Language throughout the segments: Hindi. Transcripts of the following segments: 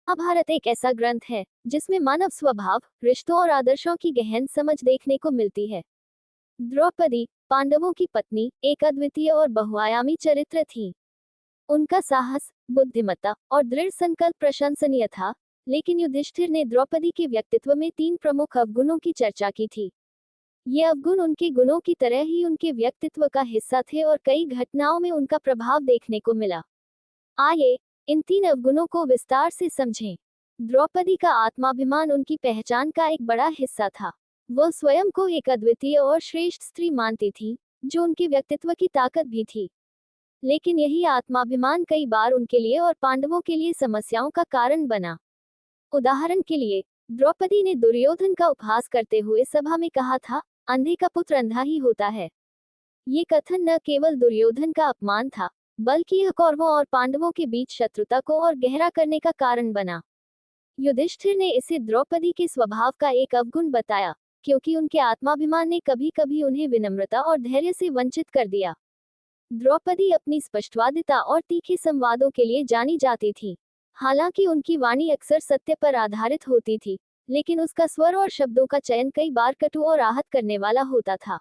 महाभारत एक ऐसा ग्रंथ है जिसमें मानव स्वभाव, रिश्तों और आदर्शों की गहन समझ देखने को मिलती है। द्रौपदी, पांडवों की पत्नी, एक अद्वितीय और बहुआयामी चरित्र थी। उनका साहस, बुद्धिमत्ता और दृढ़ संकल्प प्रशंसनीय था, लेकिन युधिष्ठिर ने द्रौपदी के व्यक्तित्व में 3 प्रमुख अवगुणों की चर्चा की थी। ये अवगुण उनके गुणों की तरह ही उनके व्यक्तित्व का हिस्सा थे और कई घटनाओं में उनका प्रभाव देखने को मिला। आइए इन 3 अवगुणों को विस्तार से समझें। द्रौपदी का आत्माभिमान उनकी पहचान का एक बड़ा हिस्सा था। वह स्वयं को एक अद्वितीय और श्रेष्ठ स्त्री मानती थी, जो उनके व्यक्तित्व की ताकत भी थी। लेकिन यही आत्माभिमान कई बार उनके लिए और पांडवों के लिए समस्याओं का कारण बना। उदाहरण के लिए, द्रौपदी ने दुर्योधन का उपहास करते हुए सभा में कहा था, अंधे का पुत्र अंधा ही होता है। ये कथन न केवल दुर्योधन का अपमान था, बल्कि यह कौरवों और पांडवों के बीच शत्रुता को और गहरा करने का कारण बना। युधिष्ठिर ने इसे द्रौपदी के स्वभाव का एक अवगुण बताया, क्योंकि उनके आत्माभिमान ने कभी कभी उन्हें विनम्रता और धैर्य से वंचित कर दिया। द्रौपदी अपनी स्पष्टवादिता और तीखे संवादों के लिए जानी जाती थी। हालांकि उनकी वाणी अक्सर सत्य पर आधारित होती थी, लेकिन उसका स्वर और शब्दों का चयन कई बार कटु और आहत करने वाला होता था।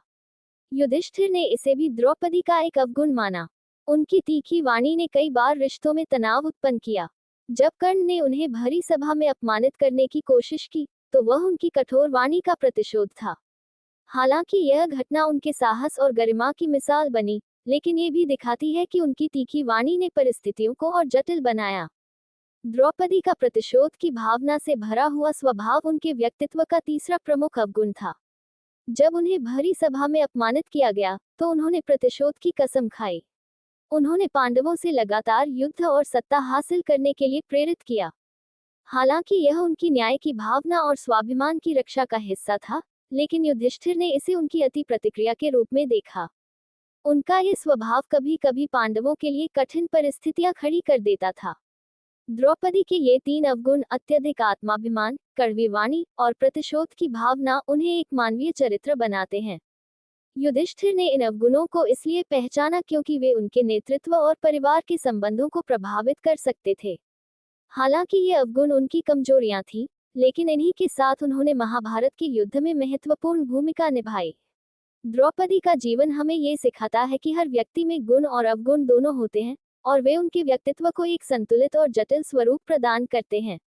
युधिष्ठिर ने इसे भी द्रौपदी का एक अवगुण माना। उनकी तीखी वाणी ने कई बार रिश्तों में तनाव उत्पन्न किया। जब कर्ण ने उन्हें भरी सभा में अपमानित करने की कोशिश की, तो वह उनकी कठोर वाणी का प्रतिशोध था। हालांकि यह घटना उनके साहस और गरिमा की मिसाल बनी, लेकिन ये भी दिखाती है कि उनकी तीखी वाणी ने परिस्थितियों को और जटिल बनाया। द्रौपदी का प्रतिशोध की भावना से भरा हुआ स्वभाव उनके व्यक्तित्व का तीसरा प्रमुख अवगुण था। जब उन्हें भरी सभा में अपमानित किया गया, तो उन्होंने प्रतिशोध की कसम खाई। उन्होंने पांडवों से लगातार युद्ध और सत्ता हासिल करने के लिए प्रेरित किया। हालांकि यह उनकी न्याय की भावना और स्वाभिमान की रक्षा का हिस्सा था, लेकिन युधिष्ठिर ने इसे उनकी अति प्रतिक्रिया के रूप में देखा। उनका ये स्वभाव कभी कभी पांडवों के लिए कठिन परिस्थितियां खड़ी कर देता था। द्रौपदी के ये 3 अवगुण, अत्यधिक आत्माभिमान, कड़वी वाणी और प्रतिशोध की भावना, उन्हें एक मानवीय चरित्र बनाते हैं। युधिष्ठिर ने इन अवगुणों को इसलिए पहचाना क्योंकि वे उनके नेतृत्व और परिवार के संबंधों को प्रभावित कर सकते थे। हालांकि ये अवगुण उनकी कमजोरियां थीं, लेकिन इन्हीं के साथ उन्होंने महाभारत के युद्ध में महत्वपूर्ण भूमिका निभाई। द्रौपदी का जीवन हमें ये सिखाता है कि हर व्यक्ति में गुण और अवगुण दोनों होते हैं, और वे उनके व्यक्तित्व को एक संतुलित और जटिल स्वरूप प्रदान करते हैं।